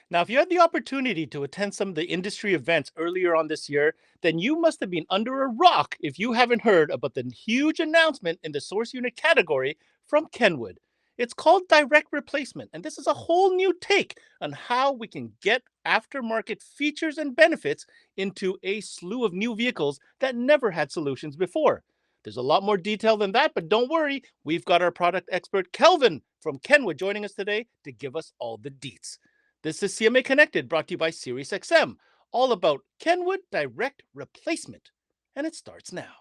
Now, if you had the opportunity to attend some of the industry events earlier on this year, then you must have been under a rock if you haven't heard about the huge announcement in the source unit category from Kenwood. It's called direct replacement, and this is a whole new take on how we can get aftermarket features and benefits into a slew of new vehicles that never had solutions before. There's a lot more detail than that, but don't worry, we've got our product expert Kelvin from Kenwood joining us today to give us all the deets. This is CMA Connected, brought to you by SiriusXM, all about Kenwood Direct Replacement. And it starts now.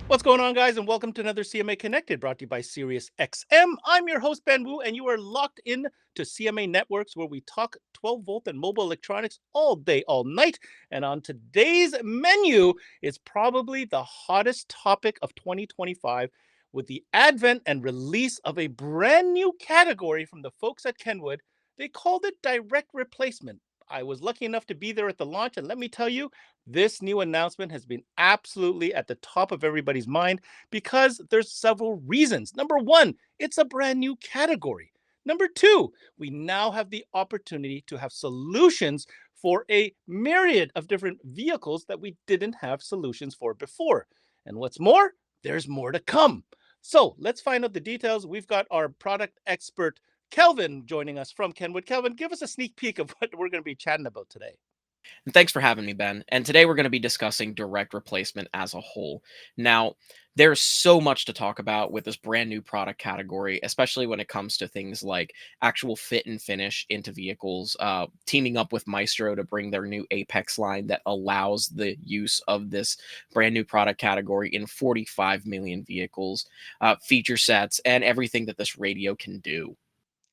What's going on, guys, and welcome to another CMA Connected, brought to you by SiriusXM. I'm your host, Ben Wu, and you are locked in to CMA Networks, where we talk 12-volt and mobile electronics all day, all night. And on today's menu is probably the hottest topic of 2025, with the advent and release of a brand new category from the folks at Kenwood. They called it direct replacement. I was lucky enough to be there at the launch, and let me tell you, this new announcement has been absolutely at the top of everybody's mind because there's several reasons. Number one, it's a brand new category. Number two, we now have the opportunity to have solutions for a myriad of different vehicles that we didn't have solutions for before. And what's more, there's more to come. So let's find out the details. We've got our product expert, Kelvin, joining us from Kenwood. Kelvin, give us a sneak peek of what we're going to be chatting about today. And thanks for having me, Ben. And today we're going to be discussing direct replacement as a whole. Now, there's so much to talk about with this brand new product category, especially when it comes to things like actual fit and finish into vehicles, teaming up with Maestro to bring their new Apex line that allows the use of this brand new product category in 45 million vehicles, feature sets, and everything that this radio can do.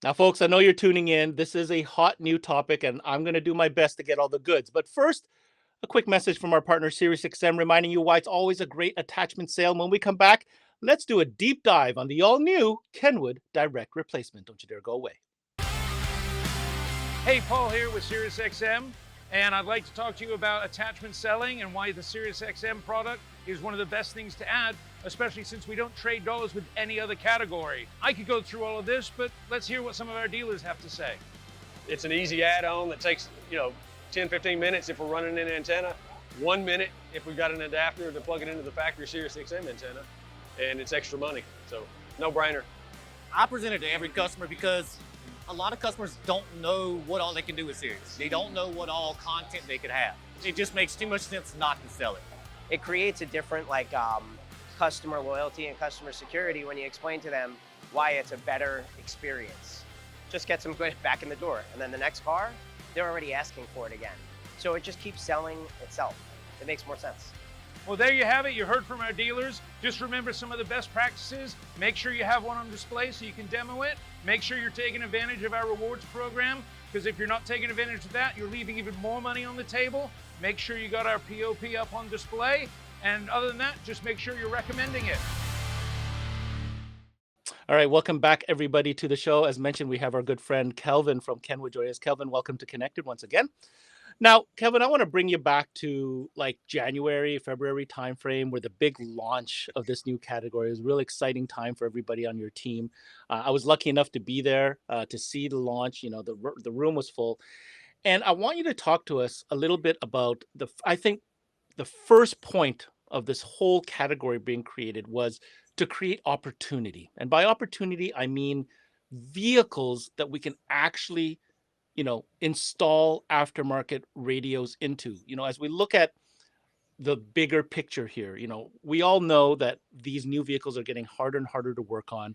Now, folks, I know you're tuning in. This is a hot new topic, and I'm going to do my best to get all the goods. But first, a quick message from our partner, SiriusXM, reminding you why it's always a great attachment sale. And when we come back, let's do a deep dive on the all-new Kenwood Direct Replacement. Don't you dare go away. Hey, Paul here with SiriusXM, and I'd like to talk to you about attachment selling and why the SiriusXM product is one of the best things to add, especially since we don't trade dollars with any other category. I could go through all of this, but let's hear what some of our dealers have to say. It's an easy add-on that takes, 10, 15 minutes if we're running an antenna, 1 minute if we've got an adapter to plug it into the factory SiriusXM antenna, and it's extra money. So, no brainer. I present it to every customer because a lot of customers don't know what all they can do with Sirius. They don't know what all content they could have. It just makes too much sense not to sell it. It creates a different customer loyalty and customer security when you explain to them why it's a better experience. Just gets them back in the door. And then the next car, they're already asking for it again. So it just keeps selling itself. It makes more sense. Well, there you have it. You heard from our dealers. Just remember some of the best practices. Make sure you have one on display so you can demo it. Make sure you're taking advantage of our rewards program, because if you're not taking advantage of that, you're leaving even more money on the table. Make sure you got our POP up on display. And other than that, just make sure you're recommending it. All right, welcome back, everybody, to the show. As mentioned, we have our good friend Kelvin from Kenwood joining us. Kelvin, welcome to Connected once again. Now, Kelvin, I want to bring you back to like January, February timeframe, where the big launch of this new category is a really exciting time for everybody on your team. I was lucky enough to be there to see the launch. The room was full. And I want you to talk to us a little bit about I think the first point of this whole category being created was to create opportunity. And by opportunity, I mean vehicles that we can actually, install aftermarket radios into. As we look at the bigger picture here, we all know that these new vehicles are getting harder and harder to work on.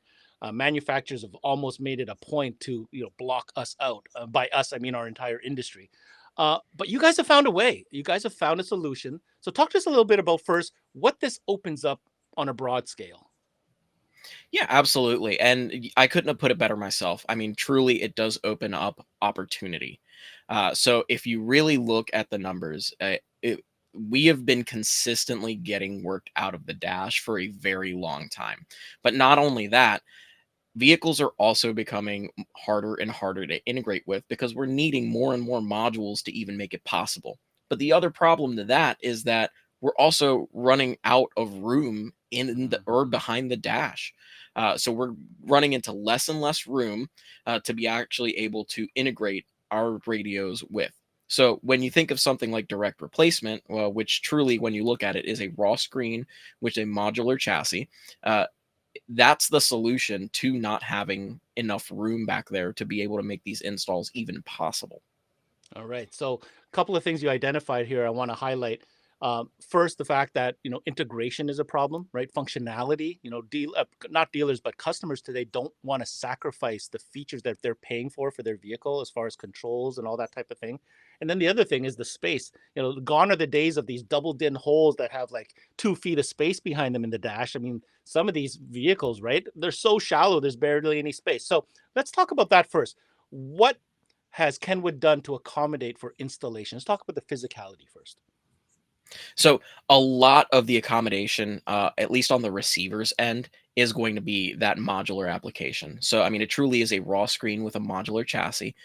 Manufacturers have almost made it a point to, block us out. By us, I mean our entire industry. But you guys have found a way. You guys have found a solution. So talk to us a little bit about first what this opens up on a broad scale. Yeah, absolutely. And I couldn't have put it better myself. I mean, truly, it does open up opportunity. So if you really look at the numbers, we have been consistently getting worked out of the dash for a very long time. But not only that, vehicles are also becoming harder and harder to integrate with because we're needing more and more modules to even make it possible. But the other problem to that is that we're also running out of room in the or behind the dash. So we're running into less and less room to be actually able to integrate our radios with. So when you think of something like direct replacement, well, which truly, when you look at it, is a raw screen with a modular chassis, uh, that's the solution to not having enough room back there to be able to make these installs even possible. All right. So a couple of things you identified here I want to highlight. First, the fact that integration is a problem, right? Functionality. Not dealers but customers today don't want to sacrifice the features that they're paying for their vehicle, as far as controls and all that type of thing. And then the other thing is the space. Gone are the days of these double din holes that have like 2 feet of space behind them in the dash. I mean, some of these vehicles, right? They're so shallow, there's barely any space. So let's talk about that first. What has Kenwood done to accommodate for installation? Let's talk about the physicality first. So a lot of the accommodation, at least on the receiver's end, is going to be that modular application. So I mean, it truly is a raw screen with a modular chassis.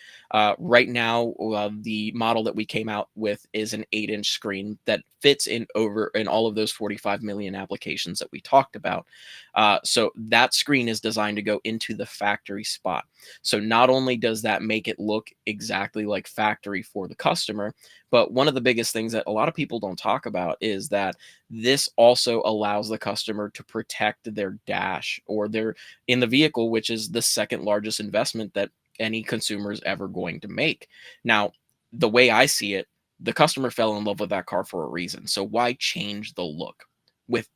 Right now, the model that we came out with is an 8-inch screen that fits in all of those 45 million applications that we talked about. So that screen is designed to go into the factory spot. So not only does that make it look exactly like factory for the customer, but one of the biggest things that a lot of people don't talk about is that this also allows the customer to protect their dash or their in the vehicle, which is the second largest investment that any consumer is ever going to make. Now, the way I see it, the customer fell in love with that car for a reason. So why change the look? With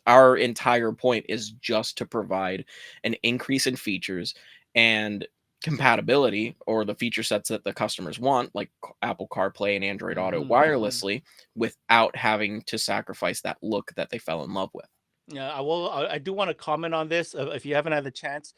our entire point is just to provide an increase in features and compatibility, or the feature sets that the customers want, like Apple CarPlay and Android Auto wirelessly, without having to sacrifice that look that they fell in love with. Yeah, I will. I do want to comment on this. If you haven't had the chance,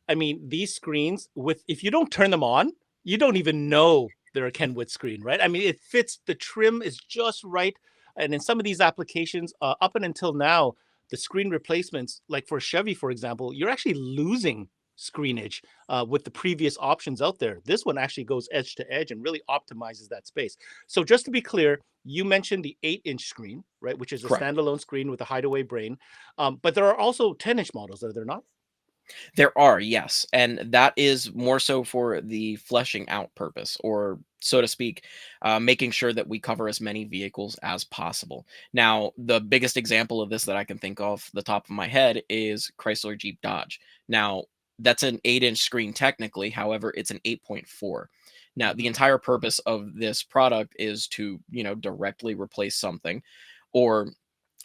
I mean, these screens, with if you don't turn them on, you don't even know they're a Kenwood screen, right? I mean, it fits. The trim is just right, and in some of these applications, up and until now, the screen replacements, like for Chevy, for example, you're actually losing screenage with the previous options out there. This one actually goes edge to edge and really optimizes that space. So just to be clear, you mentioned the 8-inch screen, right, which is a Correct. standalone screen with a hideaway brain. But there are also 10-inch models, are there not? There are, yes, and that is more so for the fleshing out purpose, or so to speak, making sure that we cover as many vehicles as possible. Now, the biggest example of this that I can think of the top of my head is Chrysler Jeep Dodge. Now, that's an 8-inch screen technically, however, it's an 8.4. Now, the entire purpose of this product is to, directly replace something or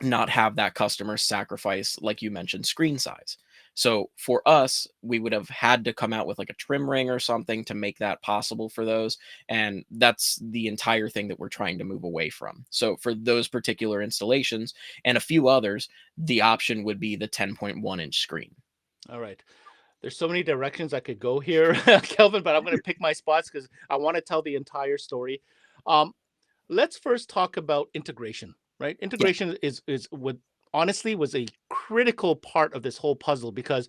not have that customer sacrifice, like you mentioned, screen size. So for us, we would have had to come out with like a trim ring or something to make that possible for those. And that's the entire thing that we're trying to move away from. So for those particular installations and a few others, the option would be the 10.1-inch screen. All right. There's so many directions I could go here, Kelvin, but I'm going to pick my spots because I want to tell the entire story. Um, let's first talk about integration, right? Yeah. Integration is what honestly was a critical part of this whole puzzle, because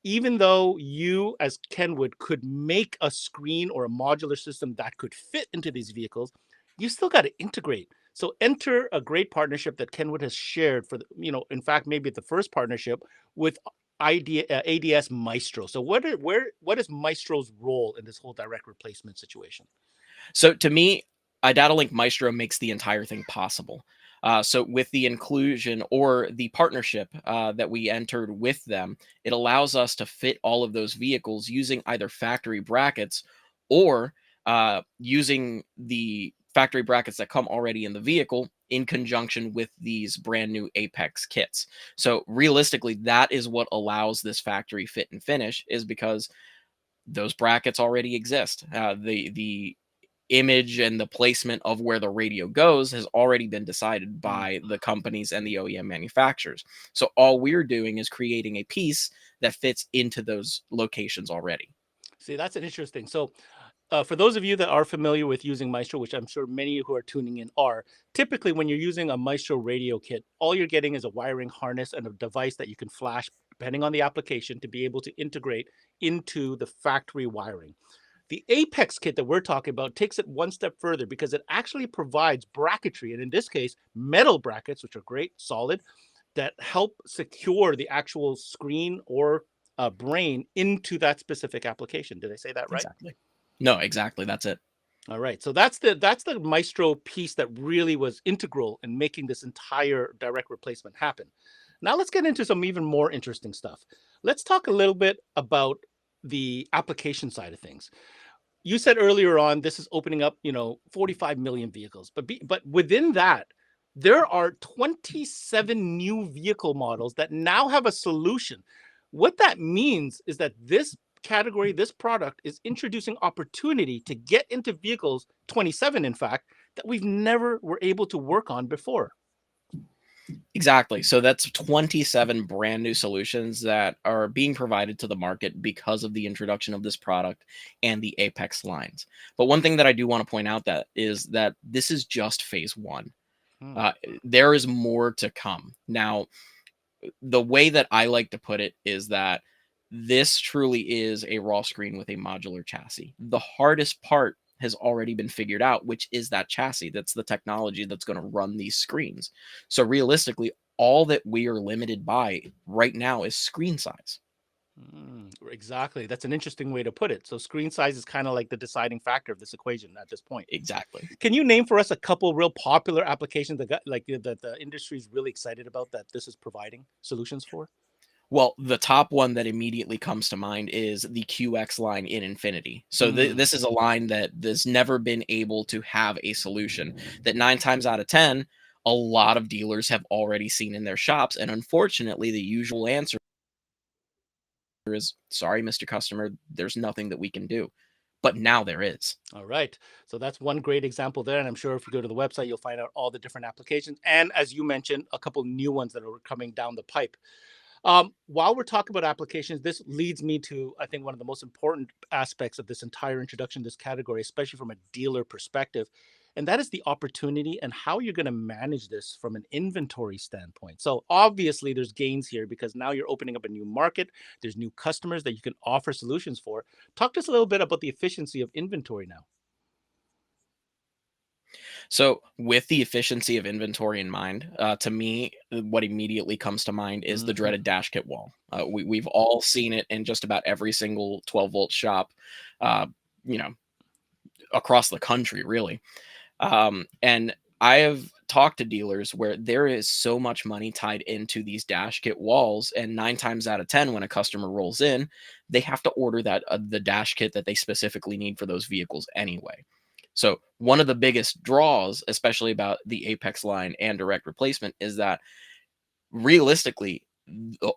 even though you as Kenwood could make a screen or a modular system that could fit into these vehicles, you still got to integrate. So enter a great partnership that Kenwood has shared for in fact, maybe the first partnership with ADS Maestro. So what is Maestro's role in this whole direct replacement situation? So to me, iDataLink Maestro makes the entire thing possible. So with the inclusion or the partnership that we entered with them, it allows us to fit all of those vehicles using either factory brackets or using the factory brackets that come already in the vehicle in conjunction with these brand new Apex kits. So realistically, that is what allows this factory fit and finish, is because those brackets already exist. The image and the placement of where the radio goes has already been decided by the companies and the OEM manufacturers. So all we're doing is creating a piece that fits into those locations already. See, that's an interesting. So for those of you that are familiar with using Maestro, which I'm sure many who are tuning in are, typically when you're using a Maestro radio kit, all you're getting is a wiring harness and a device that you can flash, depending on the application, to be able to integrate into the factory wiring. The Apex kit that we're talking about takes it one step further, because it actually provides bracketry, and in this case, metal brackets, which are great, solid, that help secure the actual screen or brain into that specific application. Did I say that right? Exactly. No, exactly. That's it. All right. So that's the Maestro piece that really was integral in making this entire direct replacement happen. Now let's get into some even more interesting stuff. Let's talk a little bit about the application side of things. You said earlier on this is opening up, 45 million vehicles, but within that, there are 27 new vehicle models that now have a solution. What that means is that this category, this product is introducing opportunity to get into vehicles, 27 in fact, that we've never were able to work on before. Exactly. So that's 27 brand new solutions that are being provided to the market because of the introduction of this product and the Apex lines. But one thing that I do want to point out that is that this is just phase one. Hmm. There is more to come. Now, the way that I like to put it is that this truly is a raw screen with a modular chassis. The hardest part has already been figured out, which is that chassis. That's the technology that's going to run these screens. So realistically, all that we are limited by right now is screen size. Exactly. That's an interesting way to put it. So screen size is kind of like the deciding factor of this equation at this point. Exactly. Can you name for us a couple real popular applications that got like that the industry is really excited about that this is providing solutions for? Well, the top one that immediately comes to mind is the QX line in Infinity. So Mm. this is a line that has never been able to have a solution that 9 times out of 10, a lot of dealers have already seen in their shops. And unfortunately, the usual answer is, sorry, Mr. Customer, there's nothing that we can do. But now there is. All right. So that's one great example there. And I'm sure if you go to the website, you'll find out all the different applications. And as you mentioned, a couple new ones that are coming down the pipe. While we're talking about applications, this leads me to, I think, one of the most important aspects of this entire introduction to this category, especially from a dealer perspective. And that is the opportunity and how you're going to manage this from an inventory standpoint. So obviously there's gains here because now you're opening up a new market. There's new customers that you can offer solutions for. Talk to us a little bit about the efficiency of inventory now. So, with the efficiency of inventory in mind, to me, what immediately comes to mind is the Mhm. dreaded dash kit wall. We've all seen it in just about every single 12-volt shop, uh, you know, across the country, really. And I have talked to dealers where there is so much money tied into these dash kit walls, and 9 times out of 10, when a customer rolls in, they have to order that the dash kit that they specifically need for those vehicles anyway. So one of the biggest draws, especially about the Apex line and direct replacement, is that realistically,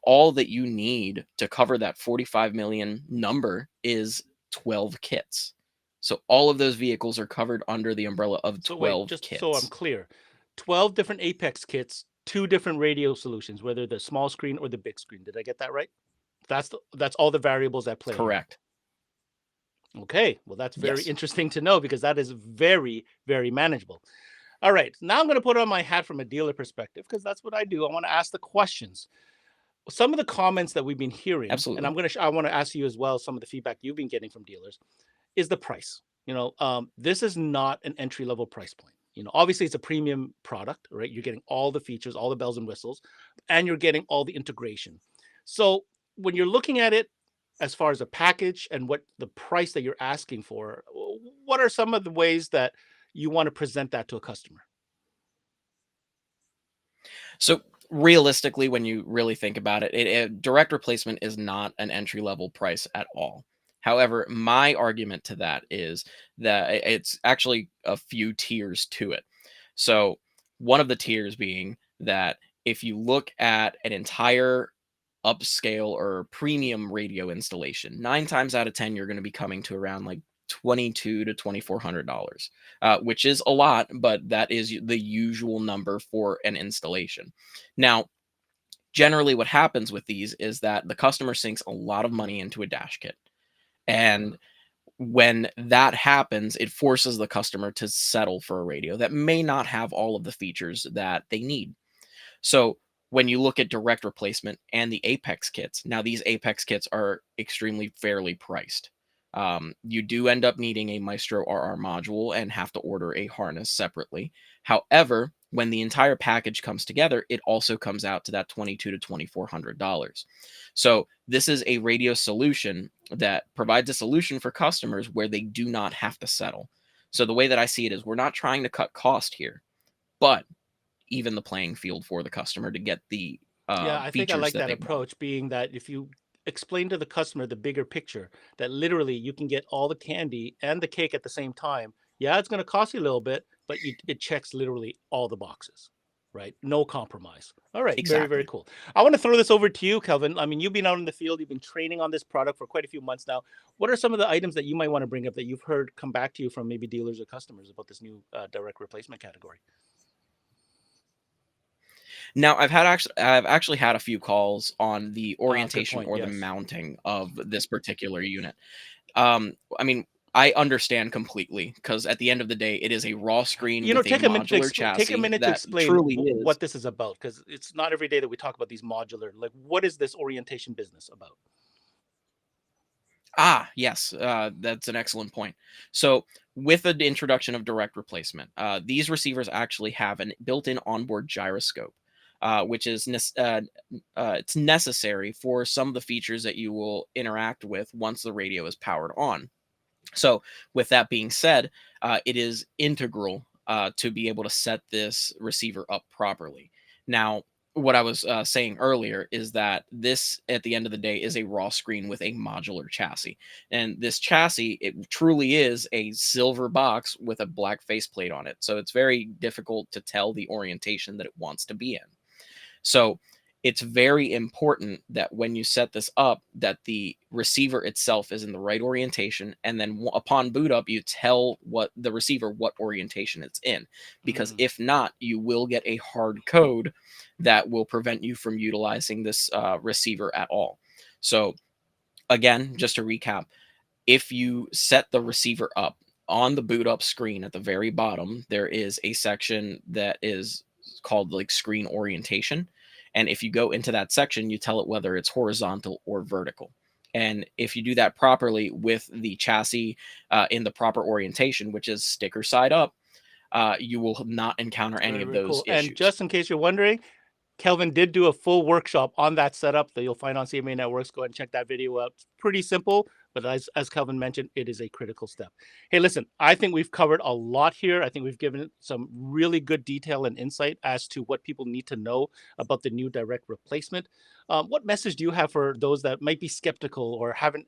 all that you need to cover that 45 million number is 12 kits. So all of those vehicles are covered under the umbrella of So wait, 12 just so I'm kits. clear, 12 different Apex kits, two different radio solutions, whether the small screen or the big screen. Did I get that right? That's all the variables at play here. Correct. Okay, well that's very Yes. interesting to know because that is very, very manageable. All right, now I'm going to put on my hat from a dealer perspective because that's what I do. I want to ask the questions. Some of the comments that we've been hearing, and Absolutely. I want to ask you as well some of the feedback you've been getting from dealers is the price. This is not an entry level price point. Obviously it's a premium product, right? You're getting all the features, all the bells and whistles, and you're getting all the integration. So when you're looking at it as far as a package and what the price that you're asking for, what are some of the ways that you want to present that to a customer? So realistically, when you really think about it, direct replacement is not an entry level price at all. However, my argument to that is that it's actually a few tiers to it. So one of the tiers being that if you look at an entire upscale or premium radio installation, 9 times out of 10, you're going to be coming to around like 22 to $2,400, which is a lot, but that is the usual number for an installation. Now, generally, what happens with these is that the customer sinks a lot of money into a dash kit. And when that happens, it forces the customer to settle for a radio that may not have all of the features that they need. So when you look at direct replacement and the Apex kits, now these Apex kits are extremely fairly priced. You do end up needing a Maestro RR module and have to order a harness separately. However, when the entire package comes together, it also comes out to that $2,200 to $2,400. So this is a radio solution that provides a solution for customers where they do not have to settle. So the way that I see it is we're not trying to cut cost here, but even the playing field for the customer to get the Yeah, I think I features like that that they want. approach, being that if you explain to the customer the bigger picture, that literally you can get all the candy and the cake at the same time. Yeah, it's going to cost you a little bit, but it checks literally all the boxes, right? No compromise. All right, very, very Exactly. cool. I want to throw this over to you, Kelvin. I mean, you've been out in the field, you've been training on this product for quite a few months now. What are some of the items that you might want to bring up that you've heard come back to you from maybe dealers or customers about this new direct replacement category? Now, I've actually had a few calls on the Good orientation point. or the Yes. mounting of this particular unit. I mean, I understand completely because at the end of the day, it is a raw screen You know, with a take a minute to modular take a chassis minute to that explain truly is. what this is about, because it's not every day that we talk about these modular. Like, what is this orientation business about? Ah, yes, that's an excellent point. So, with the introduction of direct replacement, these receivers actually have an built-in onboard gyroscope, which is it's necessary for some of the features that you will interact with once the radio is powered on. So, with that being said, it is integral to be able to set this receiver up properly. Now, what I was saying earlier is that this, at the end of the day, is a raw screen with a modular chassis. And this chassis, it truly is a silver box with a black faceplate on it. So, it's very difficult to tell the orientation that it wants to be in. So it's very important that when you set this up, that the receiver itself is in the right orientation, and then upon boot up, you tell what the receiver what orientation it's in, because Mm, if not, you will get a hard code that will prevent you from utilizing this receiver at all. So again, just to recap, if you set the receiver up on the boot up screen at the very bottom, there is a section that is called like screen orientation. And if you go into that section, you tell it whether it's horizontal or vertical. And if you do that properly with the chassis in the proper orientation, which is sticker side up, you will not encounter any very, of very those cool. And issues. just in case you're wondering, Kelvin did do a full workshop on that setup that you'll find on CMA Networks. Go ahead and check that video out. It's pretty simple, but as Kelvin mentioned, it is a critical step. Hey, listen, I think we've covered a lot here. I think we've given some really good detail and insight as to what people need to know about the new direct replacement. What message do you have for those that might be skeptical or haven't,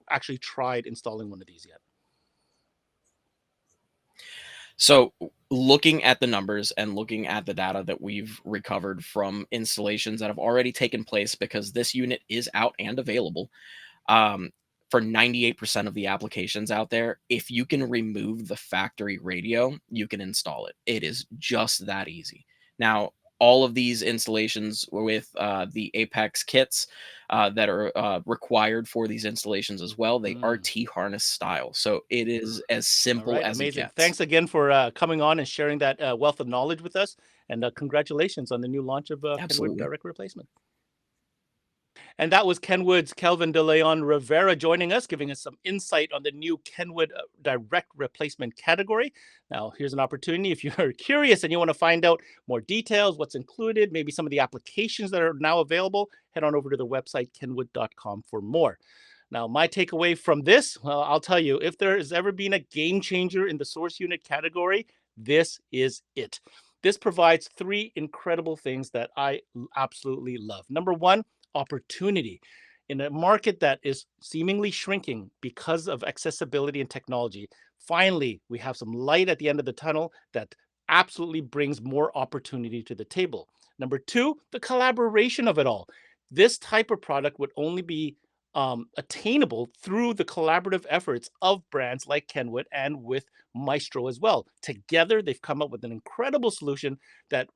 actually tried installing one of these yet? So, looking at the numbers and looking at the data that we've recovered from installations that have already taken place, because this unit is out and available, um, for 98% of the applications out there, if you can remove the factory radio, you can install it. It is just that easy. Now, all of these installations with the Apex kits that are required for these installations as well, they are Mm. T harness style. So it is as All simple right, as it amazing. gets. Thanks again for coming on and sharing that wealth of knowledge with us. And congratulations on the new launch of Kenwood Absolutely. Direct Replacement. And that was Kenwood's Kelvin De Leon Rivera joining us, giving us some insight on the new Kenwood direct replacement category. Now, here's an opportunity. If you're curious and you want to find out more details, what's included, maybe some of the applications that are now available, head on over to the website kenwood.com for more. Now, my takeaway from this, well, I'll tell you, if there has ever been a game changer in the source unit category, this is it. This provides three incredible things that I absolutely love. Number one, opportunity. In a market that is seemingly shrinking because of accessibility and technology, finally, we have some light at the end of the tunnel that absolutely brings more opportunity to the table. Number two, the collaboration of it all. This type of product would only be attainable through the collaborative efforts of brands like Kenwood and with Maestro as well. Together, they've come up with an incredible solution that,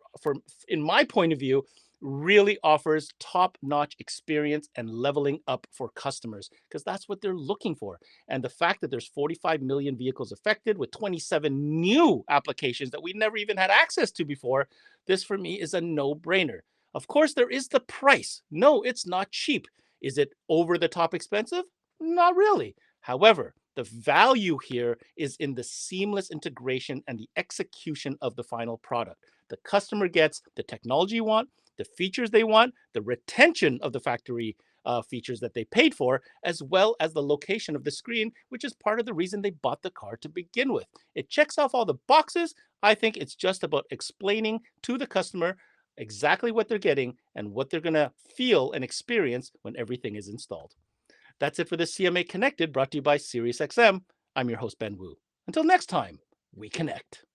in my point of view, really offers top-notch experience and leveling up for customers, because that's what they're looking for. And the fact that there's 45 million vehicles affected with 27 new applications that we never even had access to before, this for me is a no-brainer. Of course, there is the price. No, it's not cheap. Is it over the top expensive? Not really. However, The value here is in the seamless integration and the execution of the final product. The customer gets the technology you want, the features they want, the retention of the factory features that they paid for, as well as the location of the screen, which is part of the reason they bought the car to begin with. It checks off all the boxes. I think it's just about explaining to the customer exactly what they're getting and what they're going to feel and experience when everything is installed. That's it for this CMA Connected, brought to you by SiriusXM. I'm your host, Ben Wu. Until next time, we connect.